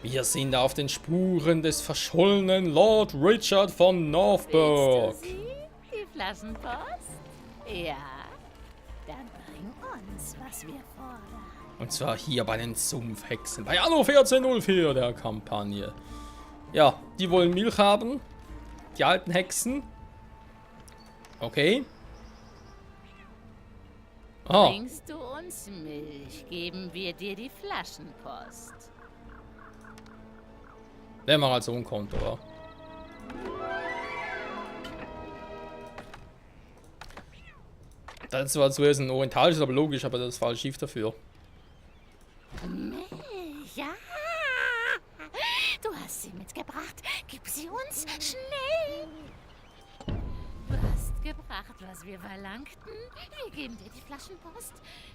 Wir sind auf den Spuren des verschollenen Lord Richard von Northburg. Willst du sie? Die Flaschenpost? Ja. Dann bring uns, was wir fordern. Und zwar hier bei den Sumpfhexen. Bei Anno 1404 der Kampagne. Ja, die wollen Milch haben. Die alten Hexen. Okay. Ah, Bringst du uns Milch, geben wir dir die Flaschenpost. nehmen wir halt so ein Konto, oder? Das war zuerst ein orientalisches, aber logisch, aber das falsche Schiff dafür. Milch, ja. Du hast sie mitgebracht. Gib sie uns schnell. Du hast gebracht, was wir verlangten. Wir geben dir die Flaschenpost.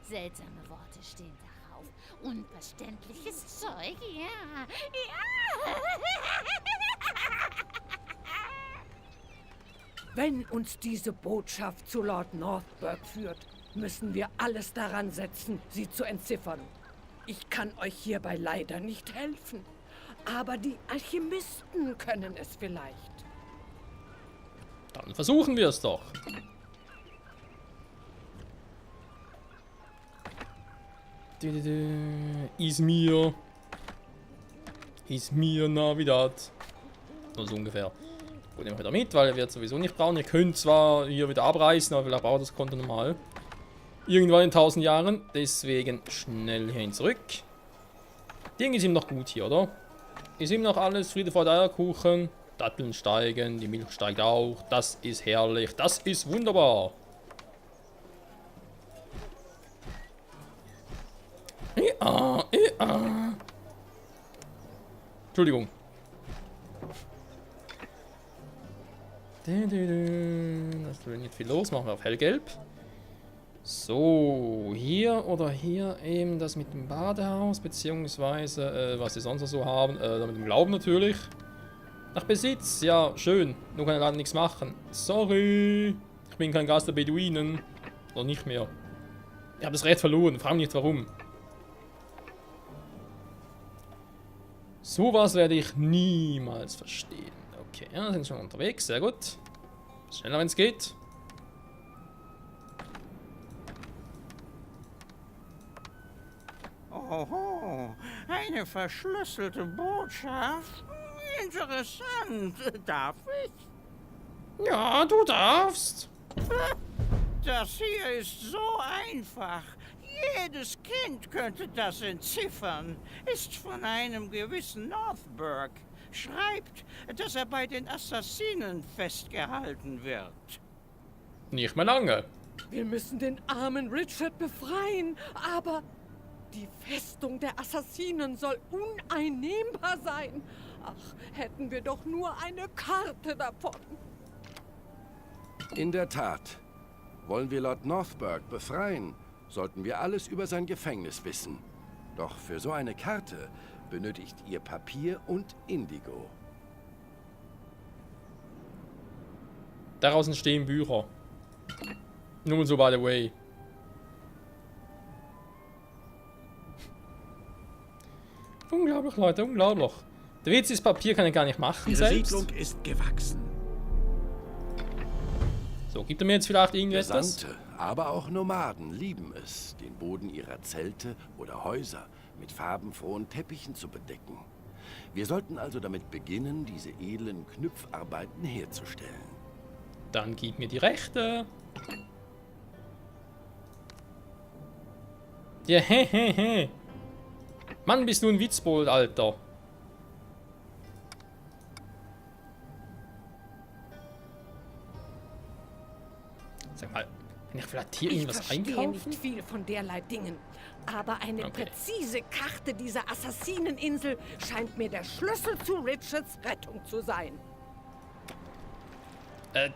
Seltsame Worte stehen darauf. Unverständliches Zeug, ja. Ja. Wenn uns diese Botschaft zu Lord Northburg führt, müssen wir alles daran setzen, sie zu entziffern. Ich kann euch hierbei leider nicht helfen, aber die Alchemisten können es vielleicht. Dann versuchen wir es doch. Izmir. Izmir Navidad. Nur so ungefähr. Gut, nehmen wir wieder mit, weil wir es sowieso nicht brauchen. Ihr könnt zwar hier wieder abreißen, aber vielleicht braucht das Konto normal. Irgendwann in 1000 Jahren. Deswegen schnell hierhin zurück. Ding ist ihm noch gut hier, oder? Ist ihm noch alles Friede vor der Eierkuchen. Datteln steigen, die Milch steigt auch. Das ist herrlich. Das ist wunderbar. Ja, ja. Entschuldigung. Da ist nicht viel los. Machen wir auf hellgelb. So, hier oder hier eben das mit dem Badehaus, beziehungsweise was sie sonst noch so haben. Da mit dem Glauben natürlich. Nach Besitz, ja, schön. Nur kann ich leider nichts machen. Sorry. Ich bin kein Gast der Beduinen. Oder nicht mehr. Ich habe das Recht verloren. Frag mich nicht warum. Sowas werde ich niemals verstehen. Okay, ja, sind schon unterwegs. Sehr gut. Schneller, wenn es geht. Oho, eine verschlüsselte Botschaft. Interessant. Darf ich? Ja, du darfst. Das hier ist so einfach. Jedes Kind könnte das entziffern. Ist von einem gewissen Northburg. Schreibt, dass er bei den Assassinen festgehalten wird. Nicht mehr lange. Wir müssen den armen Richard befreien, aber die Festung der Assassinen soll uneinnehmbar sein. Ach, hätten wir doch nur eine Karte davon. In der Tat. Wollen wir Lord Northburg befreien, sollten wir alles über sein Gefängnis wissen. Doch für so eine Karte benötigt ihr Papier und Indigo. Daraus entstehen Bücher. Nur so, by the way. Unglaublich, Leute, unglaublich. Der Witz ist, Papier kann ich gar nicht machen Ihre selbst. Siedlung ist gewachsen. So, gibt er mir jetzt vielleicht irgendetwas? Gesandte, aber auch Nomaden lieben es, den Boden ihrer Zelte oder Häuser mit farbenfrohen Teppichen zu bedecken. Wir sollten also damit beginnen, diese edlen Knüpfarbeiten herzustellen. Dann gib mir die Rechte. Ja, hehehe. Mann, bist du ein Witzbold, Alter. Sag mal, kann ich vielleicht hier Ich irgendwas verstehe einkaufen? nicht viel von derlei Dingen. Aber eine Okay. präzise Karte dieser Assassineninsel scheint mir der Schlüssel zu Richards Rettung zu sein.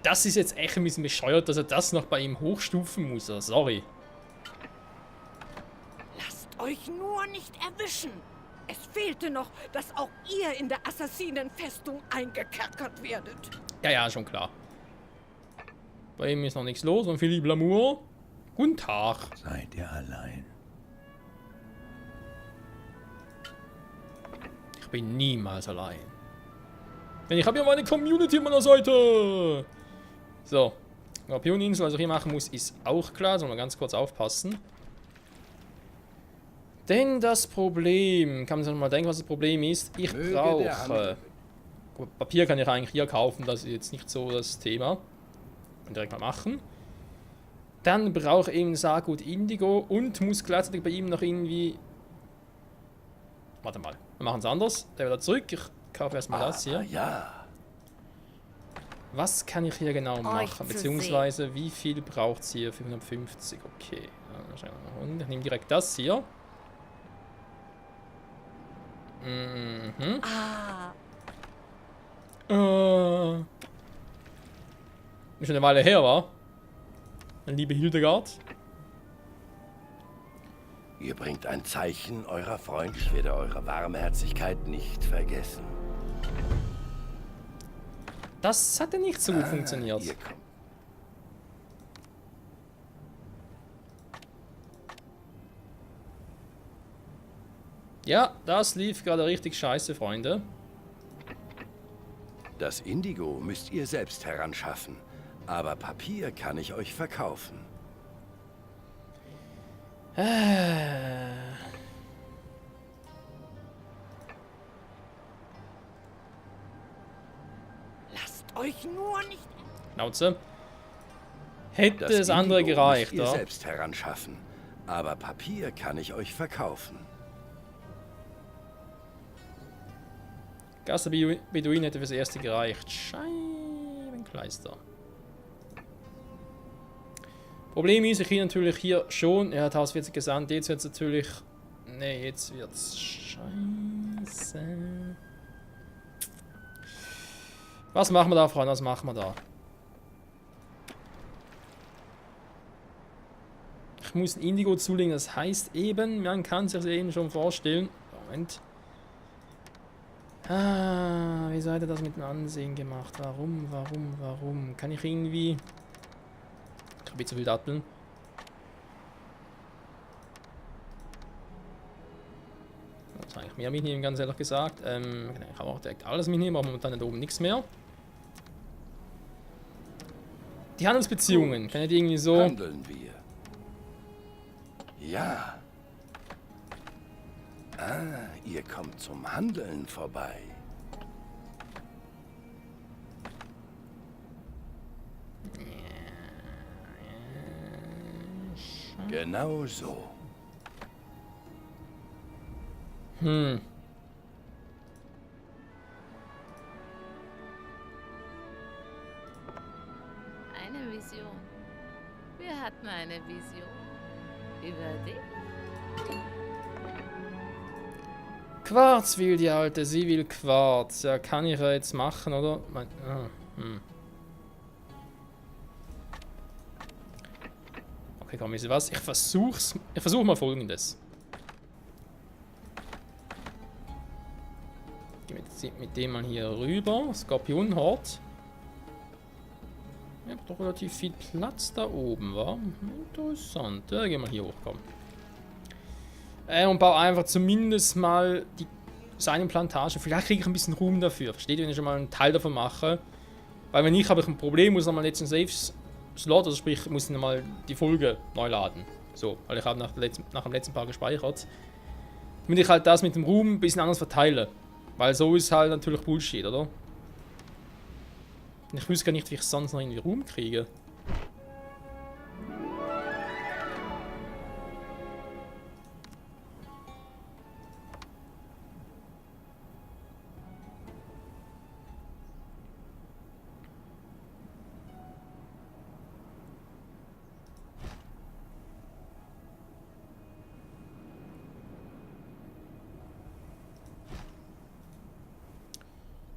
Das ist jetzt echt ein bisschen bescheuert, dass er das noch bei ihm hochstufen muss. Sorry. Lasst euch nur nicht erwischen. Es fehlte noch, dass auch ihr in der Assassinenfestung eingekerkert werdet. Ja, ja, schon klar. Bei ihm ist noch nichts los. Und Philippe Lamour. Guten Tag. Seid ihr allein? Ich bin niemals allein. Denn ich habe ja meine Community an meiner Seite. So. Skorpioninsel, was ich hier machen muss, ist auch klar. Sollen wir ganz kurz aufpassen. Denn das Problem, kann man sich mal denken, was das Problem ist? Ich brauche... Papier kann ich eigentlich hier kaufen, das ist jetzt nicht so das Thema. Und direkt mal machen. Dann brauche ich eben Saatgut Indigo und muss gleichzeitig bei ihm noch irgendwie... Warte mal, wir machen es anders. Der wieder zurück. Ich kaufe erstmal das hier. Ja. Was kann ich hier genau machen? zu Beziehungsweise, wie viel braucht es hier? 450, okay. Und ich nehme direkt das hier. Mhm. Ist schon eine Weile her, war? Meine liebe Hildegard. Ihr bringt ein Zeichen eurer Freund. Ich werde eure Warmherzigkeit nicht vergessen. Das hatte nicht so gut funktioniert. Ihr kommt. Ja, das lief gerade richtig scheiße, Freunde. Das Indigo müsst ihr selbst heranschaffen. Aber Papier kann ich euch verkaufen. Lasst euch nur nicht... Schnauze. Hätte Das es andere Indigo gereicht, müsst ihr ja? selbst heranschaffen. Aber Papier kann ich euch verkaufen. Gaster Beduin hätte fürs erste gereicht. Scheibenkleister. Problem ist, ich kriege natürlich hier schon. Er hat 1040 gesandt. Jetzt wird es natürlich. Ne, jetzt wird's scheiße. Was machen wir da, Freunde? Was machen wir da? Ich muss ein Indigo zulegen. Das heißt eben, man kann sich das eben schon vorstellen. Moment. Ah, wieso hat er das mit dem Ansehen gemacht? Warum? Kann ich irgendwie... Ich habe zu viel Datteln. Das kann ich mehr mitnehmen, ganz ehrlich gesagt. Ich kann auch direkt alles mitnehmen, aber momentan da oben nichts mehr. Die Handelsbeziehungen, kann ich die irgendwie so... Handeln wir. Ja. Ah, ihr kommt zum Handeln vorbei. Genau so. Eine Vision. Wir hatten eine Vision. Über dich. Quarz will die Alte, sie will Quarz. Ja, kann ich ja jetzt machen, oder? Okay, komm, wisst ihr was? Ich versuch mal Folgendes. Geh mit dem mal hier rüber. Skorpionhort. Ich hab doch relativ viel Platz da oben, wa? Interessant. Ja, geh mal hier hoch, komm. Und baue einfach zumindest mal seine Plantage. Vielleicht kriege ich ein bisschen Ruhm dafür. Versteht ihr, wenn ich schon mal einen Teil davon mache? Weil wenn nicht, habe ich ein Problem, muss nochmal letzten Save-Slot, also sprich, muss ich nochmal die Folge neu laden. So, weil ich habe nach dem letzten Part gespeichert. Damit ich halt das mit dem Ruhm ein bisschen anders verteile. Weil so ist halt natürlich Bullshit, oder? Ich wüsste gar nicht, wie ich sonst noch irgendwie Ruhm kriege.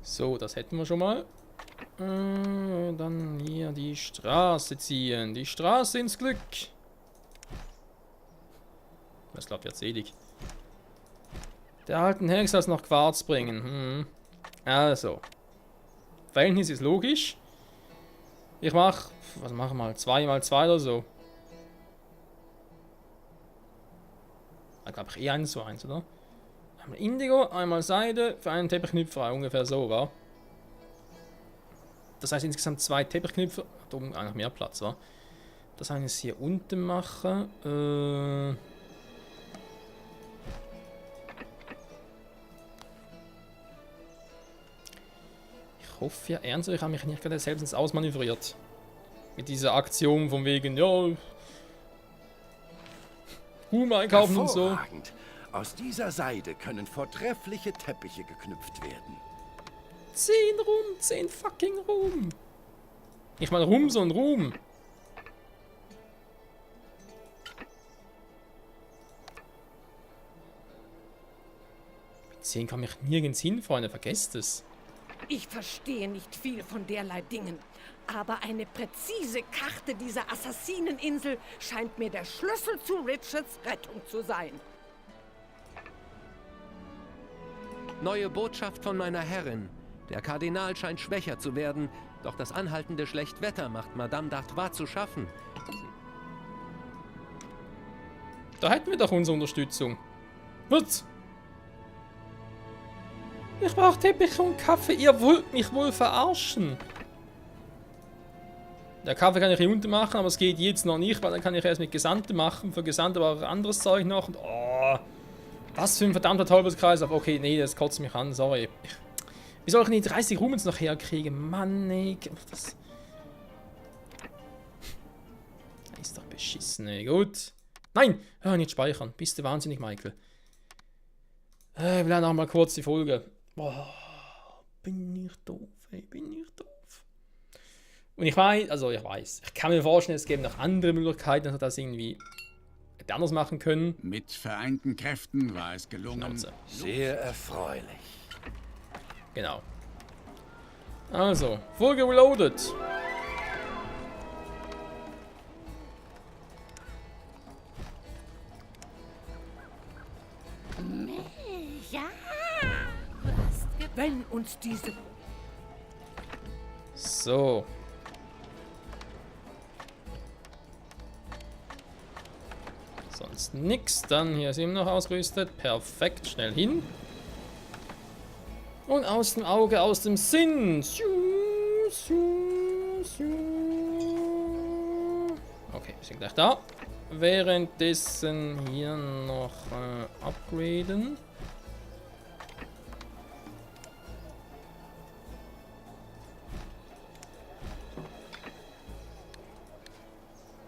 So, das hätten wir schon mal. Dann hier die Straße ziehen. Die Straße ins Glück. Das klappt jetzt selig. Der alten Hex soll noch Quarz bringen. Also. Verhältnis ist logisch. Ich mach. Was machen wir mal? 2x2 oder so. Da glaube ich eh 1:1, oder? Einmal Indigo, einmal Seide, für einen Teppichknüpfer, ungefähr so, wa? Das heißt insgesamt 2 Teppichknüpfer. Da oben eigentlich mehr Platz, wa? Das heißt jetzt hier unten machen. Ich hoffe ja ernsthaft, ich habe mich nicht gerade selbst ins Ausmanövriert. Mit dieser Aktion von wegen, ja, Ruhm einkaufen und so. Hervorragend. Aus dieser Seide können vortreffliche Teppiche geknüpft werden. 10 Ruhm, 10 fucking Ruhm. Nicht mal Ruhm, sondern Ruhm. Mit 10 komme ich nirgends hin, Freunde, vergesst es. Ich verstehe nicht viel von derlei Dingen, aber eine präzise Karte dieser Assassineninsel scheint mir der Schlüssel zu Richards Rettung zu sein. Neue Botschaft von meiner Herrin. Der Kardinal scheint schwächer zu werden, doch das anhaltende Schlechtwetter macht Madame d'Artois zu schaffen. Da hätten wir doch unsere Unterstützung. Was? Ich brauche Teppich und Kaffee. Ihr wollt mich wohl verarschen. Der Kaffee kann ich hier unten machen, aber es geht jetzt noch nicht, weil dann kann ich erst mit Gesandte machen. Für Gesandte aber auch anderes Zeug noch. Und, oh, was für ein verdammter Teufelskreis. Okay, nee, das kotzt mich an, sorry. Wie soll ich denn die 30 Ruhm jetzt noch herkriegen? Mann, ey. Das ist doch beschissen, ey. Gut. Nein, hör nicht speichern. Bist du wahnsinnig, Michael. Ich will auch noch mal kurz die Folge. Boah, bin ich doof, ey, bin ich doof. Und ich weiß, ich kann mir vorstellen, es gäbe noch andere Möglichkeiten, dass wir das irgendwie anders machen können. Mit vereinten Kräften war es gelungen. Schnauze. Sehr erfreulich. Genau. Also, Folge reloaded. Ja, du hast Wenn uns diese... So. Sonst nix. Dann hier ist immer noch ausgerüstet. Perfekt, schnell hin. Und aus dem Auge, aus dem Sinn. Okay, wir sind gleich da. Währenddessen hier noch upgraden.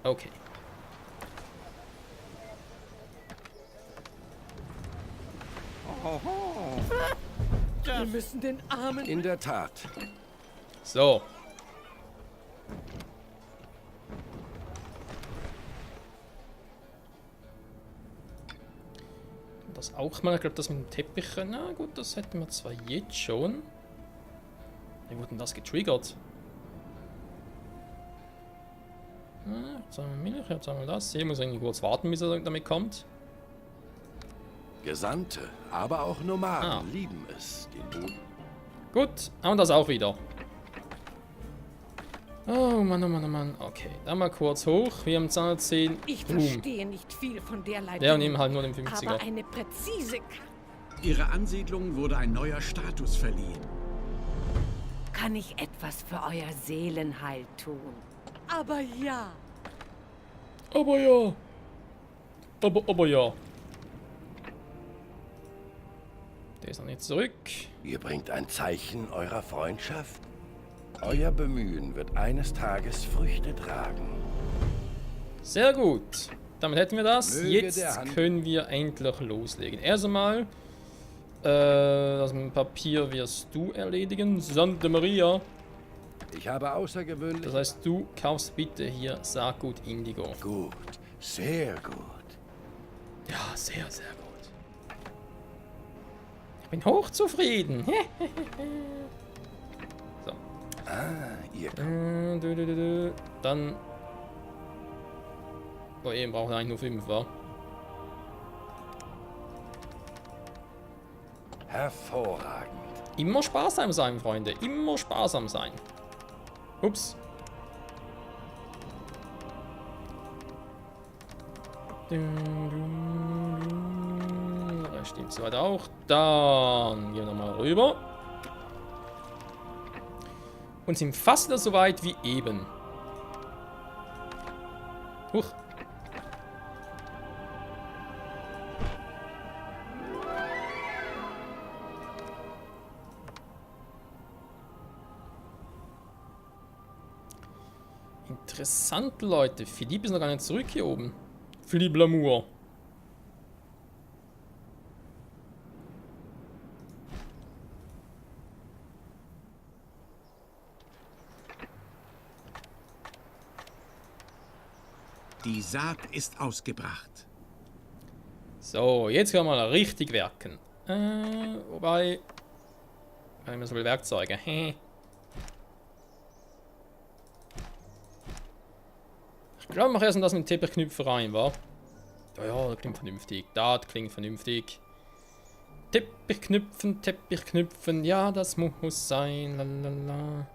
Okay. Wir müssen den Armen... In der Tat. So. Das auch mal, ich glaube, das mit dem Teppich. Na gut, das hätten wir zwar jetzt schon. Wie wurde denn das getriggert? Jetzt haben wir Milch, jetzt haben wir das. Hier muss irgendwie kurz warten, bis er damit kommt. Gesandte, aber auch Nomaden lieben es, den Boden. Gut, haben wir das auch wieder. Oh Mann, oh Mann, oh Mann. Okay, dann mal kurz hoch. Wir haben 210 Ich Ruhm. verstehe nicht viel von derlei Ja, und Dingen, nehmen halt nur den 50er. aber eine präzise Karte... Ihrer Ansiedlung wurde ein neuer Status verliehen. Kann ich etwas für euer Seelenheil tun? Aber ja. Aber ja. Aber ja. Der ist noch nicht zurück. Ihr bringt ein Zeichen eurer Freundschaft. Euer Bemühen wird eines Tages Früchte tragen. Sehr gut. Damit hätten wir das. Möge der Jetzt Hand- können wir endlich loslegen. Erst einmal, das mit dem Papier wirst du erledigen. Santa Maria. Ich habe außergewöhnlich... Das heißt, du kaufst bitte hier Saatgut Indigo. Gut, sehr gut. Ja, sehr, sehr gut. Ich bin hochzufrieden. So. Ihr Dann. Oh, eben brauchen wir eigentlich nur 5, wa? hervorragend. Immer sparsam sein, Freunde. Immer sparsam sein. Ups. Rest Stimmt soweit auch. Dann gehen wir nochmal rüber. Und sind fast wieder so weit wie eben. Huch. Interessant, Leute. Philippe ist noch gar nicht zurück hier oben. Philippe Lamour. Die Saat ist ausgebracht. So, jetzt können wir mal richtig werken. Wobei... Kann ich mir so viele Werkzeuge. Ich glaube, ich mache erst das mit dem Teppichknüpfer rein, wa? Ja, das klingt vernünftig. Das klingt vernünftig. Teppichknüpfen. Ja, das muss sein. Lalala.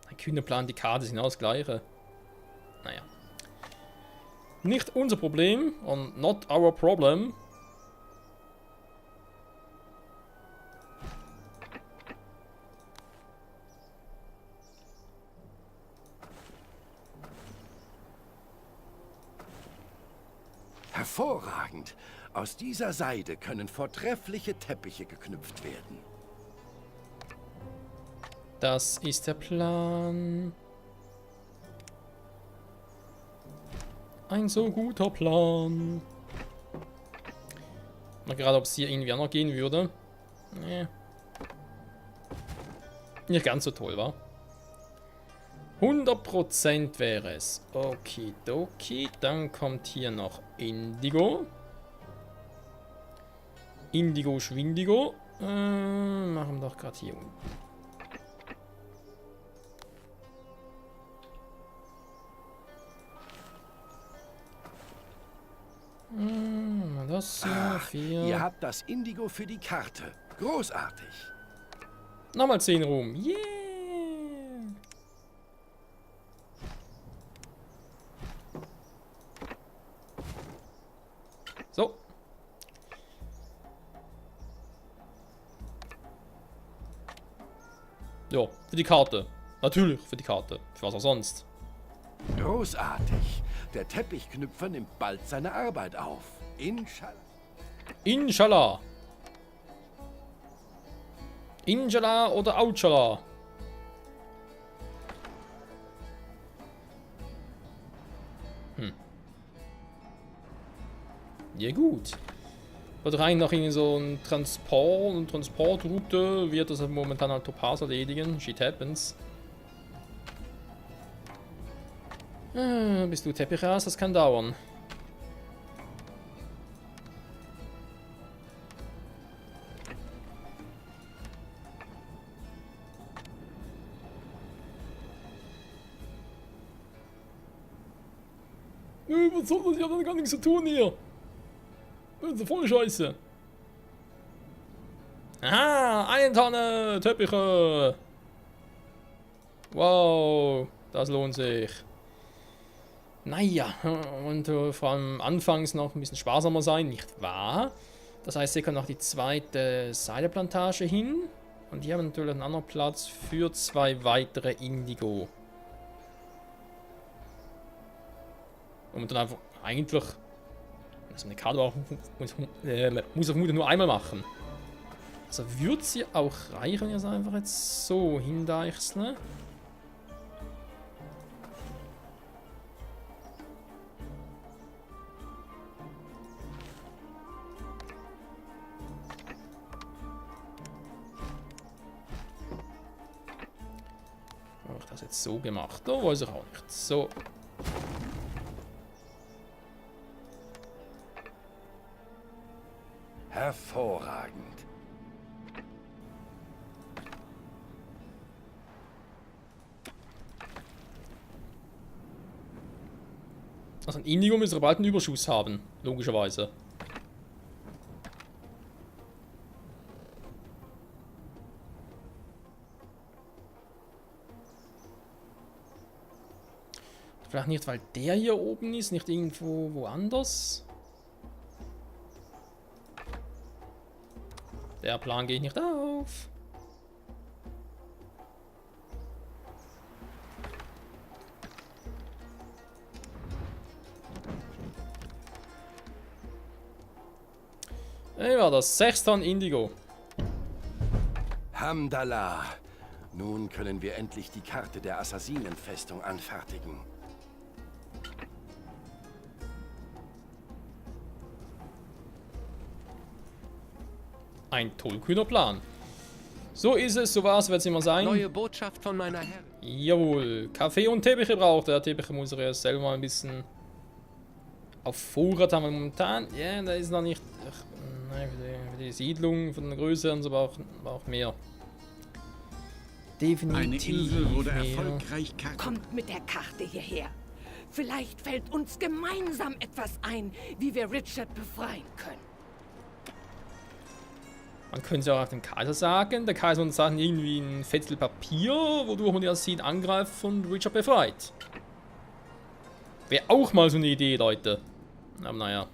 Ein kühner Plan, die Karte sind alles gleiche. Naja. Nicht unser Problem und not our problem. Hervorragend. Aus dieser Seide können vortreffliche Teppiche geknüpft werden. Das ist der Plan. Ein so guter Plan. Mal gerade, ob es hier irgendwie auch noch gehen würde. Nee. Nicht ganz so toll, wa? 100% wäre es. Okidoki. Dann kommt hier noch Indigo. Indigo, Schwindigo. Machen wir doch gerade hier unten. Das hier, 4. Ihr habt das Indigo für die Karte. Großartig. Nochmal 10 Ruhm. Yeah! So. Ja, für die Karte. Natürlich für die Karte. Für was auch sonst. Großartig. Der Teppichknüpfer nimmt bald seine Arbeit auf. Inshallah. Inshallah. Inshallah oder Ouchallah. Ja gut. Wird rein noch in so ein Transportroute wird das momentan halt Topaz erledigen. Shit happens. Bist du Teppich raus? Das kann dauern. Was soll das? Ich hab doch gar nichts zu tun hier. Das ist voll scheiße. Aha, 1 Tonne Teppiche. Wow, das lohnt sich. Naja, und vor allem anfangs noch ein bisschen sparsamer sein, nicht wahr? Das heißt, hier kann noch die zweite Seideplantage hin. Und hier haben wir natürlich einen anderen Platz für 2 weitere Indigo. Und dann einfach eigentlich... Also eine Karte muss er vermutlich nur einmal machen. Also würde sie auch reichen, wenn ich es einfach jetzt so hindeichsle. Habe ich das jetzt so gemacht? Da weiß ich auch nicht. So. Hervorragend. Also ein Indigo müsste bald einen Überschuss haben, logischerweise. Vielleicht nicht, weil der hier oben ist, nicht irgendwo woanders. Der Plan geht nicht auf. Ey, war das 6 Tonnen Indigo. Hamdallah! Nun können wir endlich die Karte der Assassinenfestung anfertigen. Ein tollkühner Plan. So ist es, so war es, wird es immer sein. Neue Botschaft von meiner Herrin. Jawohl, Kaffee und Teppiche braucht er. Teppiche muss er erst selber mal ein bisschen auf Vorrat haben wir momentan. Ja, da ist noch nicht. Ach, nein, für die Siedlung von der Größe und so braucht mehr. Definitiv. Eine Insel wurde mehr. erfolgreich kartiert. Kommt mit der Karte hierher. Vielleicht fällt uns gemeinsam etwas ein, wie wir Richard befreien können. Man könnte es ja auch auf den Kaiser sagen. Der Kaiser und sagen irgendwie ein Fetzel Papier, wodurch man die Assassinen angreift und Richard befreit. Wäre auch mal so eine Idee, Leute. Aber naja.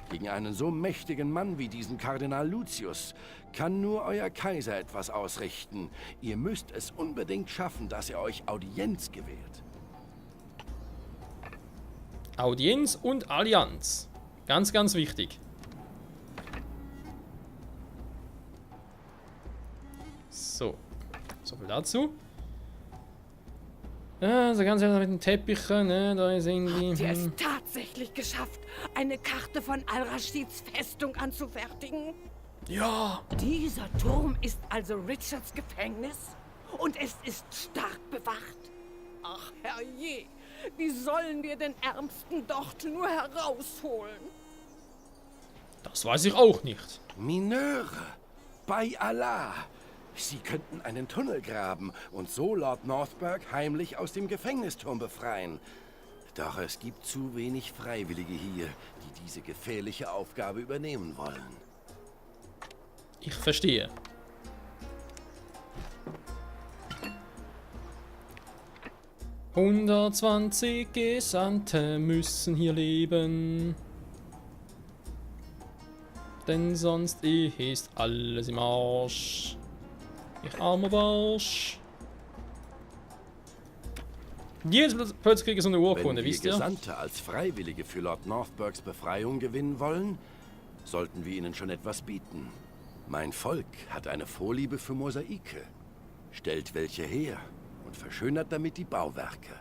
Gegen einen so mächtigen Mann wie diesen Kardinal Lucius kann nur euer Kaiser etwas ausrichten. Ihr müsst es unbedingt schaffen, dass er euch Audienz gewährt. Audienz und Allianz. Ganz, ganz wichtig. So. So viel dazu. Ja, so ganz mit den Teppichen, ne, da sind die. Habt ihr es tatsächlich geschafft, eine Karte von Al-Rashids Festung anzufertigen? Ja. Dieser Turm ist also Richards Gefängnis? Und es ist stark bewacht? Ach, herrje, wie sollen wir den Ärmsten dort nur herausholen? Das weiß ich auch nicht. Mineure! Bei Allah! Sie könnten einen Tunnel graben und so Lord Northberg heimlich aus dem Gefängnisturm befreien. Doch es gibt zu wenig Freiwillige hier, die diese gefährliche Aufgabe übernehmen wollen. Ich verstehe. »120 Gesandte müssen hier leben, denn sonst ist alles im Arsch. Ich armer Barsch.« Jetzt plötzlich kriege ich so eine Urkunde, Wenn wir wisst ihr? Gesandte als Freiwillige für Lord Northbergs Befreiung gewinnen wollen, sollten wir ihnen schon etwas bieten. Mein Volk hat eine Vorliebe für Mosaike, stellt welche her und verschönert damit die Bauwerke.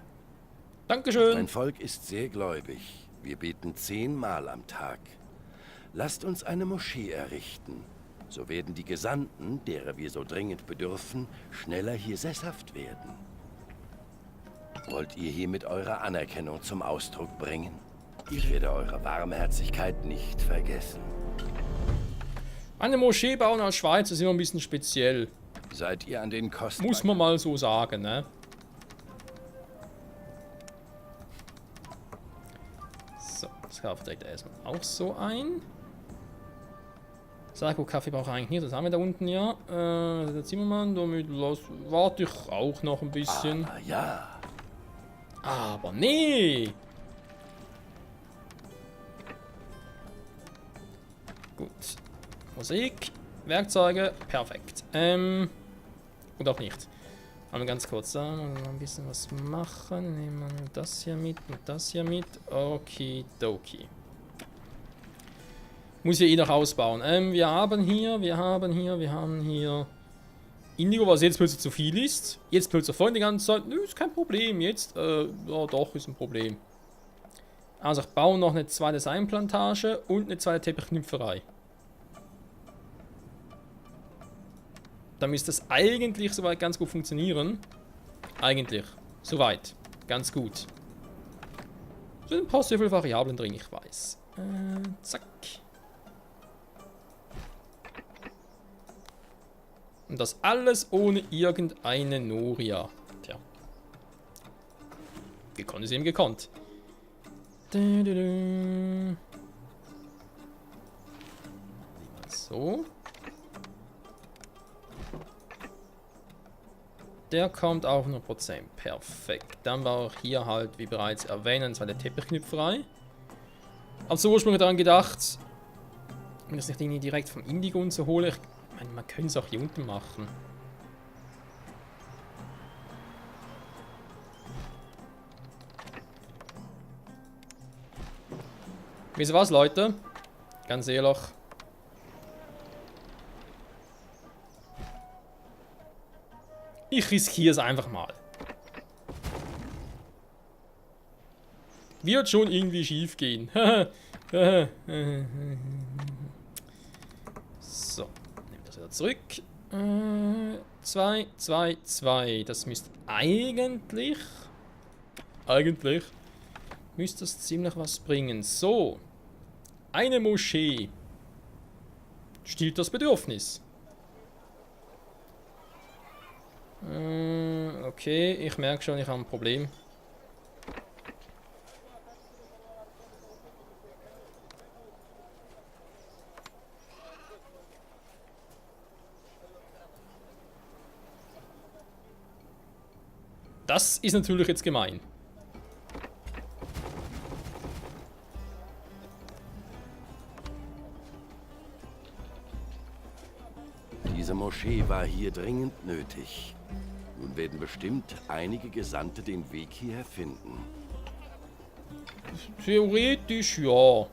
Dankeschön. Mein Volk ist sehr gläubig. Wir beten 10-mal am Tag. Lasst uns eine Moschee errichten. So werden die Gesandten, derer wir so dringend bedürfen, schneller hier sesshaft werden. Wollt ihr hiermit eure Anerkennung zum Ausdruck bringen? Ich werde eure Warmherzigkeit nicht vergessen. Eine Moschee bauen als Schweiz ist immer ein bisschen speziell. Seid ihr an den Kosten? Muss man mal so sagen, ne? So, das kaufe ich direkt erstmal auch so ein. Sako Kaffee brauche ich eigentlich nicht, das haben wir da unten ja. Der Zimmermann, damit warte ich auch noch ein bisschen. Ah, ja. Aber nee! Gut. Musik, Werkzeuge, perfekt. Und auch nicht. Aber ganz kurz, da mal ein bisschen was machen. Nehmen wir das hier mit und das hier mit. Okidoki. Muss ich eh noch ausbauen. Wir haben hier Indigo, was jetzt plötzlich zu viel ist. Jetzt plötzlich vorhin die ganze Zeit. Nö, ist kein Problem. Jetzt, ja doch, ist ein Problem. Also ich baue noch eine zweite Seidenplantage und eine zweite Teppichknüpferei. Dann müsste das eigentlich soweit ganz gut funktionieren. Eigentlich. Soweit. Ganz gut. Sind ein paar sehr viele Variablen drin, ich weiß. Zack. Und das alles ohne irgendeine Noria. Tja. Gekonnt ist eben gekonnt. So. Der kommt auf 100%. Perfekt. Dann war auch hier halt, wie bereits erwähnt, zwar der Teppichknüpferei. Aber so ursprünglich daran gedacht, wenn das nicht irgendwie direkt vom Indigo und so hole. Ich meine, man könnte es auch hier unten machen. Wisst ihr was, Leute? Ganz ehrlich. Ich riskiere es einfach mal. Wird schon irgendwie schief gehen. So, nehmen das wieder zurück. 2, 2, 2. Das müsste eigentlich müsste das ziemlich was bringen. So. Eine Moschee. Stillt das Bedürfnis. Okay, ich merke schon, ich habe ein Problem. Das ist natürlich jetzt gemein. Diese Moschee war hier dringend nötig. Nun werden bestimmt einige Gesandte den Weg hierher finden. Theoretisch ja.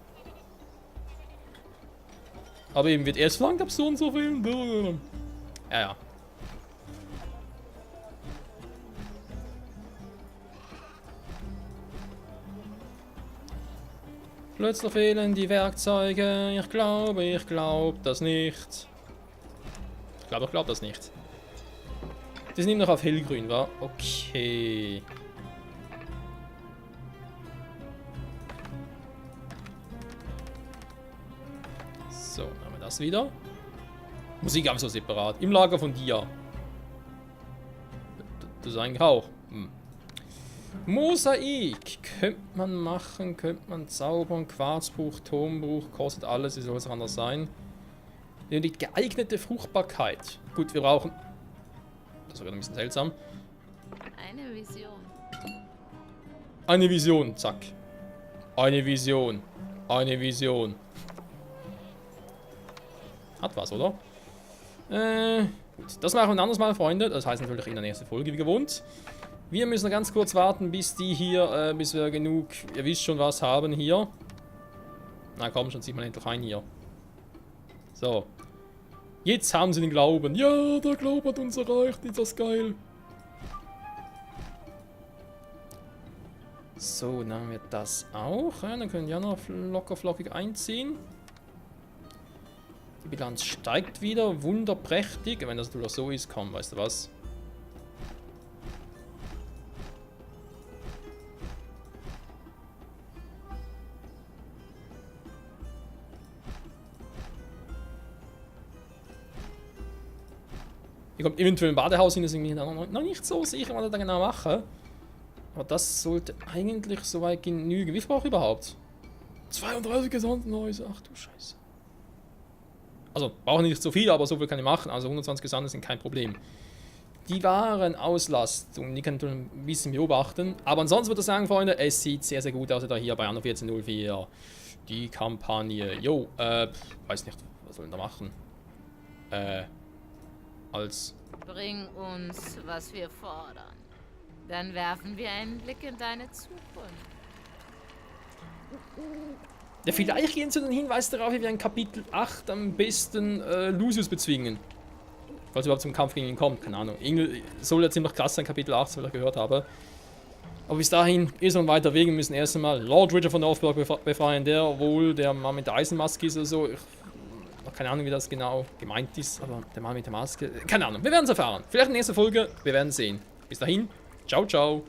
Aber eben wird erst verlangt, ab so und so viel. Ja, ja. Plötzlich fehlen die Werkzeuge. Ich glaube das nicht. Ich glaube das nicht. Das nimmt noch auf hellgrün, wa? Okay. So, dann haben wir das wieder. Musik einfach so separat. Im Lager von dir. Das ist eigentlich auch. Mosaik. Könnte man machen, könnte man zaubern. Quarzbruch, Tonbruch, kostet alles, wie soll es anders sein? Die geeignete Fruchtbarkeit. Gut, wir brauchen... Das war ein bisschen seltsam. Eine Vision. Eine Vision, zack. Eine Vision. Eine Vision. Hat was, oder? Gut, das machen wir ein anderes Mal, Freunde. Das heißt natürlich in der nächsten Folge, wie gewohnt. Wir müssen ganz kurz warten, bis die hier, bis wir genug, ihr wisst schon was, haben hier. Na komm, schon zieht man endlich ein hier. So. Jetzt haben sie den Glauben. Ja, der Glaube hat uns erreicht. Ist das geil. So, dann haben wir das auch. Ja, dann können wir ja noch locker flockig einziehen. Die Bilanz steigt wieder. Wunderprächtig. Wenn das natürlich so ist, komm, weißt du was? Hier kommt eventuell ein Badehaus hin, deswegen bin ich noch nicht so sicher, was ich da genau mache. Aber das sollte eigentlich soweit genügen. Wie viel brauche ich überhaupt? 32 Gesandtenhäuser. Ach du Scheiße. Also, brauche nicht so viel, aber so viel kann ich machen. Also 120 Gesandte sind kein Problem. Die Warenauslastung, die kann ich ein bisschen beobachten. Aber ansonsten würde ich sagen, Freunde, es sieht sehr, sehr gut aus da hier bei Anno 1404. Die Kampagne. Jo, weiß nicht, was soll ich da machen? Bring uns, was wir fordern. Dann werfen wir einen Blick in deine Zukunft. Ja, vielleicht gehen sie dann Hinweis darauf, wie wir in Kapitel 8 am besten Lucius bezwingen. Falls überhaupt zum Kampf gegen ihn kommt, keine Ahnung. Soll ja ziemlich krass sein, Kapitel 8, was ich gehört habe. Aber bis dahin ist noch ein weiter Weg. Wir müssen erst einmal Lord Richard von Northburg befreien, der wohl der Mann mit der Eisenmaske ist oder so. Ich habe keine Ahnung, wie das genau gemeint ist, aber der Mann mit der Maske, keine Ahnung. Wir werden es erfahren. Vielleicht in der nächsten Folge, wir werden sehen. Bis dahin, ciao, ciao.